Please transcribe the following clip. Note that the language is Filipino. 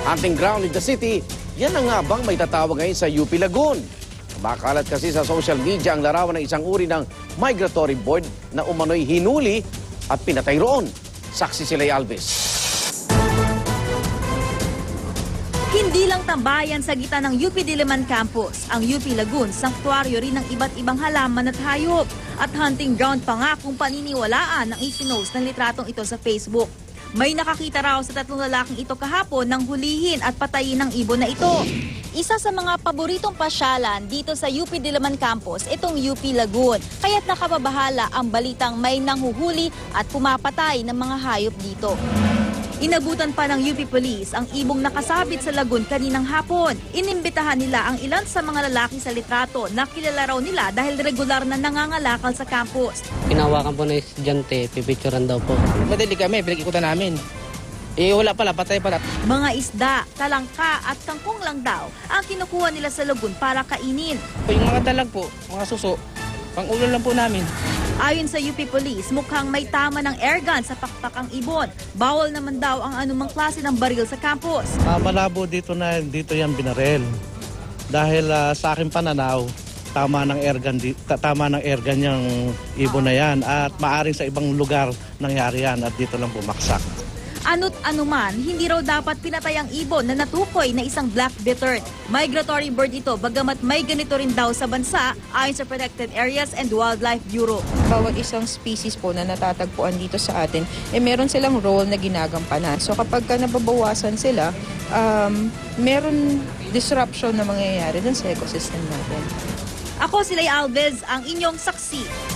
Hunting ground in the city, yan ang nga bang may tatawag ngayon sa UP Lagoon? Bakalat kasi sa social media ang larawan ng isang uri ng migratory bird na umano'y hinuli at pinatay roon. Saksi si Lay Alves. Hindi lang tambayan sa gitna ng UP Diliman Campus, ang UP Lagoon, sanktuaryo rin ng iba't ibang halaman at hayop. At hunting ground pa nga kung paniniwalaan ng ipinost ng litratong ito sa Facebook. May nakakita raw sa tatlong lalaking ito kahapon nang hulihin at patayin ng ibon na ito. Isa sa mga paboritong pasyalan dito sa UP Diliman Campus, itong UP Lagoon. Kaya't nakababahala ang balitang may nanghuhuli at pumapatay ng mga hayop dito. Inabutan pa ng UP Police ang ibong nakasabit sa lagoon kaninang hapon. Inimbitahan nila ang ilan sa mga lalaki sa litrato na kilala raw nila dahil regular na nangangalakal sa campus. Kinawakan po na estudyante, pipicturan daw po. Madali kami, pinag-ikutan namin. Wala pala, patay pala. Mga isda, talangka at kangkong lang daw ang kinukuha nila sa lagoon para kainin. Yung mga dalag po, mga suso, pang ulo lang po namin. Ayon sa UP Police, mukhang may tama ng airgun sa pakpak ang ibon. Bawal naman daw ang anumang klase ng baril sa campus. Malabo dito na dito yan binarel. Dahil sa aking pananaw, tama ng airgun yung ibon na yan at maaring sa ibang lugar nangyari yan at dito lang bumaksak. Ano't anuman, hindi raw dapat pinatay ang ibon na natukoy na isang black bittern. Migratory bird ito, bagamat may ganito rin daw sa bansa ayon sa Protected Areas and Wildlife Bureau. Bawat isang species po na natatagpuan dito sa atin, meron silang role na ginagampanan. So kapag nababawasan sila, meron disruption na mangyayari dun sa ecosystem natin. Ako si Lay Alves, ang inyong saksi.